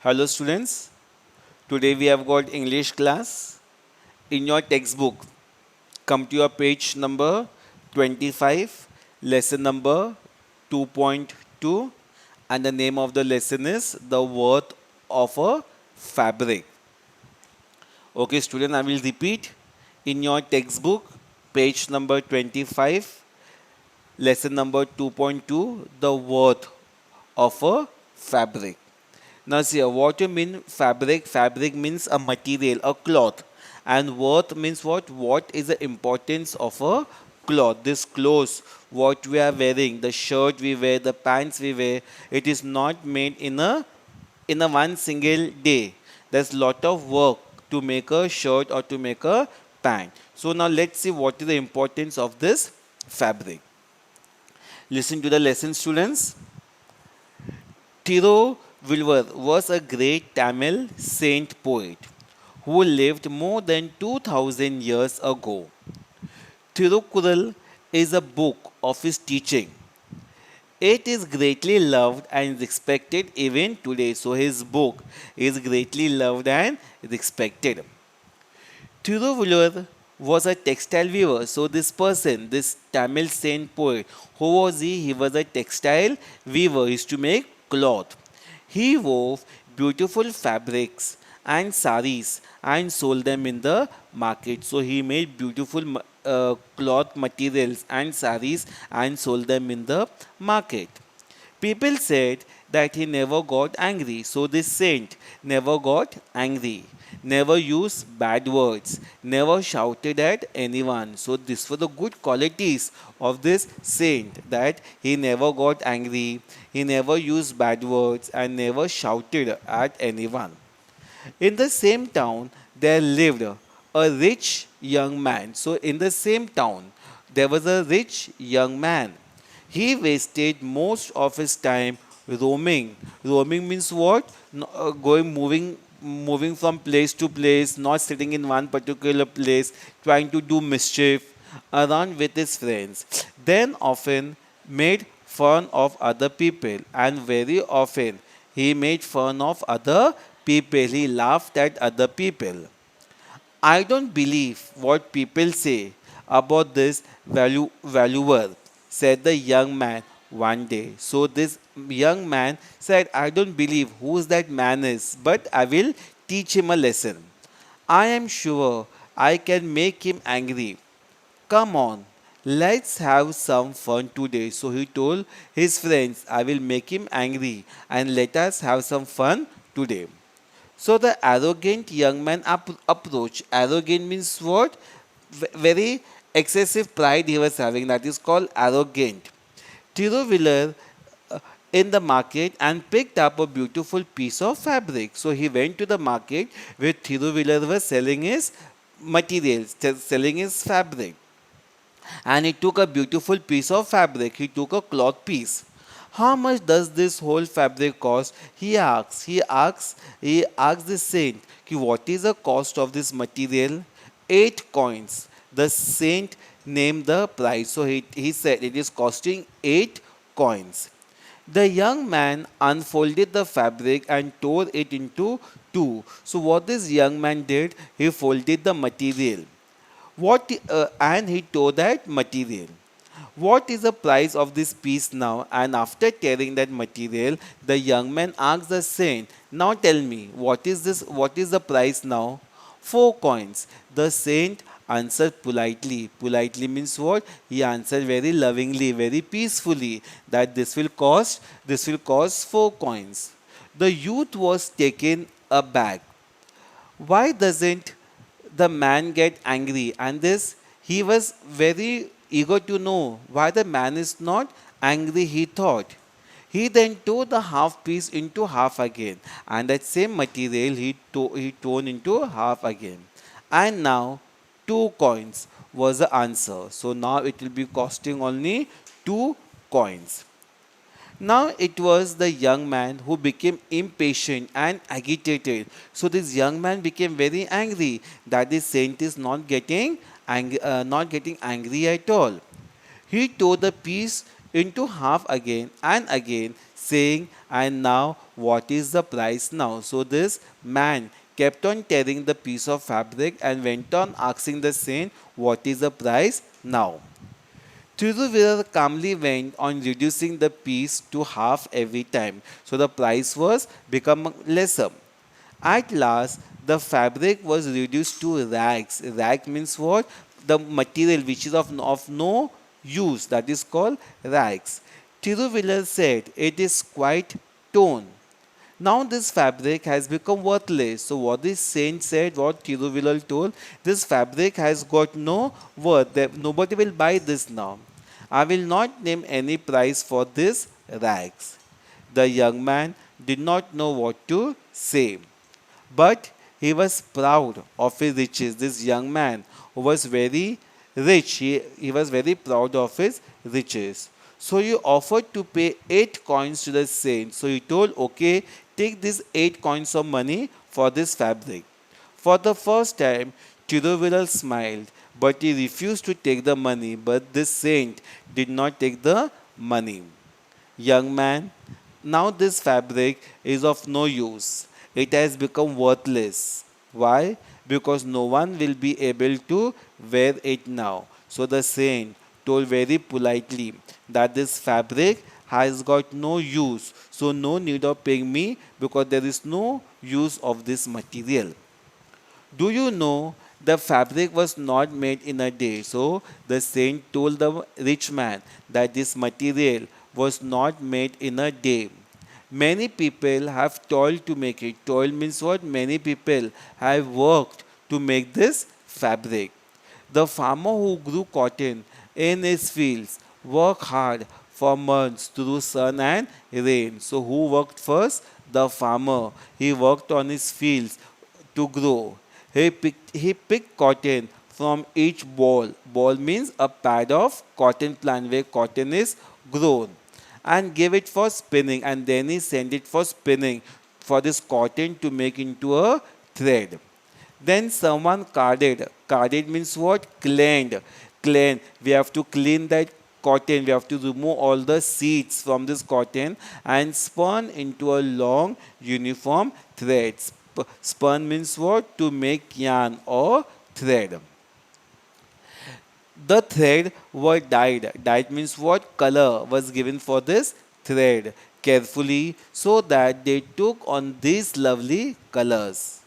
Hello students, today we have got English class. In your textbook, come to your page number 25, lesson number 2.2 and the name of the lesson is The Worth of a Fabric. Okay student, I will repeat. In your textbook, page number 25, lesson number 2.2, The Worth of a Fabric. Now see, what you mean fabric? Fabric means a material, a cloth. And worth means what? What is the importance of a cloth? This clothes, what we are wearing, the shirt we wear, the pants we wear, it is not made in a one single day. There's lot of work to make a shirt or to make a pant. So now let's see what is the importance of this fabric. Listen to the lesson, students. Tiruvulvar was a great Tamil saint poet who lived more than 2000 years ago. Tirukkural is a book of his teaching. It is greatly loved and respected even today. So his book is greatly loved and respected. Tiruvulvar was a textile weaver. So this person, this Tamil saint poet, who was he? He was a textile weaver. He used to make cloth. He wove beautiful fabrics and saris and sold them in the market. So he made beautiful cloth materials and saris and sold them in the market. People said that he never got angry. So this saint never got angry, never used bad words, never shouted at anyone. So this were the good qualities of this saint, that he never got angry, he never used bad words and never shouted at anyone. In the same town there lived a rich young man. So in the same town there was a rich young man. He wasted most of his time roaming. Roaming means what? Going, moving from place to place, not sitting in one particular place, trying to do mischief around with his friends. Then often made fun of other people, and very often he made fun of other people. He laughed at other people. I don't believe what people say about this valuer, said the young man one day. So this young man said, I don't believe who that man is, but I will teach him a lesson. I am sure I can make him angry. Come on, let's have some fun today. So he told his friends, I will make him angry and let us have some fun today. So the arrogant young man approached. Arrogant means what? Very excessive pride he was having. That is called arrogant. Tiruviller in the market and picked up a beautiful piece of fabric. So he went to the market where Tiruviller was selling his materials, selling his fabric. And he took a beautiful piece of fabric. He took a cloth piece. How much does this whole fabric cost? He asks. He asks the saint, "Ki what is the cost of this material? 8 coins. The saint named the price. So he said it is costing 8 coins. The young man unfolded the fabric and tore it into two. So what this young man did, he folded the material. And he tore that material. What is the price of this piece now? And after tearing that material, the young man asked the saint, now tell me, what is this? What is the price now? 4 coins. The saint answered politely. Politely means what? He answered very lovingly, very peacefully, that this will cost 4 coins. The youth was taken aback. Why doesn't the man get angry? And this, he was very eager to know why the man is not angry, he thought. He then tore the half piece into half again, and that same material he torn into half again. And now 2 coins was the answer. So now it will be costing only 2 coins. Now it was the young man who became impatient and agitated. So this young man became very angry that the saint is not getting angry at all. He tore the piece into half again and again, saying, and now what is the price now? So this man kept on tearing the piece of fabric and went on asking the saint, what is the price now? Thiruvirar calmly went on reducing the piece to half every time, so the price was become lesser. At last, the fabric was reduced to rags. Rag means what? The material which is of no use, that is called rags. Tiruvillar said, it is quite torn. Now this fabric has become worthless. So what this saint said, what Tiruvillar told, this fabric has got no worth. Nobody will buy this now. I will not name any price for this rags. The young man did not know what to say. But he was proud of his riches. This young man who was very rich, he was very proud of his riches. So he offered to pay 8 coins to the saint. So he told, okay, take these 8 coins of money for this fabric. For the first time, Tiruvilal smiled, but he refused to take the money. But this saint did not take the money. Young man, now this fabric is of no use. It has become worthless. Why? Because no one will be able to wear it now. So the saint told very politely that this fabric has got no use. So no need of paying me because there is no use of this material. Do you know the fabric was not made in a day? So the saint told the rich man that this material was not made in a day. Many people have toiled to make it. Toil means what? Many people have worked to make this fabric. The farmer who grew cotton in his fields worked hard for months through sun and rain. So who worked first? The farmer. He worked on his fields to grow. He picked cotton from each ball. Ball means a pad of cotton plant where cotton is grown, and gave it for spinning, and then he sent it for spinning for this cotton to make into a thread. Then someone carded. Carded means what? Cleaned. Clean. We have to clean that cotton. We have to remove all the seeds from this cotton and spun into a long uniform thread. Spun means what? To make yarn or thread. The thread were dyed. Dyed means what? Color was given for this thread carefully so that they took on these lovely colors.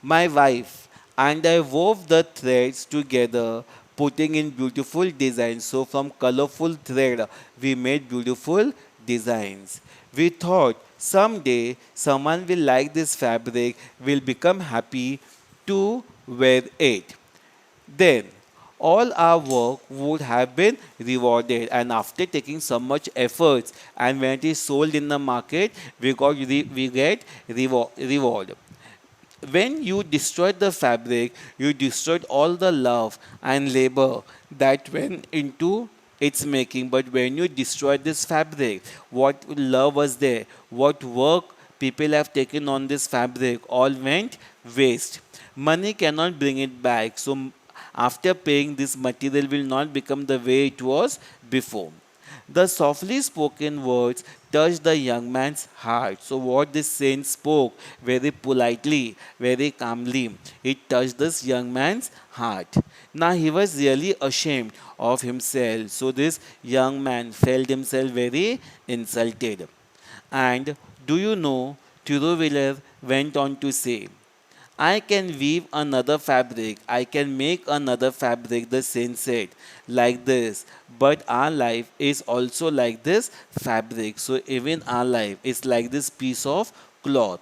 My wife and I wove the threads together, putting in beautiful designs. So, from colorful thread, we made beautiful designs. We thought someday someone will like this fabric, will become happy to wear it. Then all our work would have been rewarded, and after taking so much efforts and when it is sold in the market, we get reward. When you destroyed the fabric, you destroyed all the love and labor that went into its making. But when you destroyed this fabric, what love was there, what work people have taken on this fabric, all went waste. Money cannot bring it back. So after paying, this material will not become the way it was before. The softly spoken words touched the young man's heart. So, what this saint spoke very politely, very calmly, it touched this young man's heart. Now, he was really ashamed of himself. So, this young man felt himself very insulted. And do you know, Tiruvillar went on to say, I can weave another fabric. I can make another fabric, the saint said, like this. But our life is also like this fabric. So even our life is like this piece of cloth.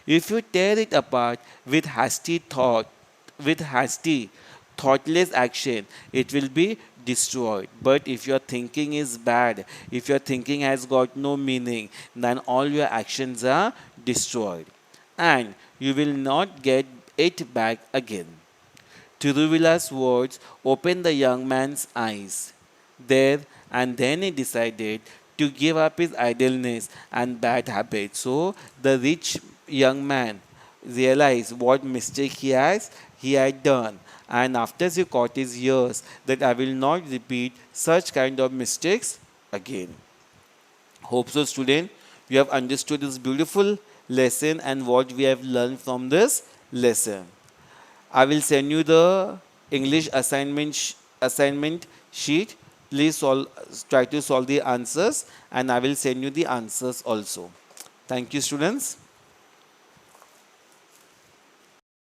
If you tear it apart with hasty, thoughtless action, it will be destroyed. But if your thinking is bad, if your thinking has got no meaning, then all your actions are destroyed. And you will not get it back again. Tiruvilla's words opened the young man's eyes. There and then he decided to give up his idleness and bad habits. So the rich young man realized what mistake he had done. And after he caught his ears that I will not repeat such kind of mistakes again. Hope so, student. you have understood this beautiful lesson and what we have learned from this lesson. I will send you the English assignment sheet. Please try to solve the answers, and I will send you the answers also. Thank you, students.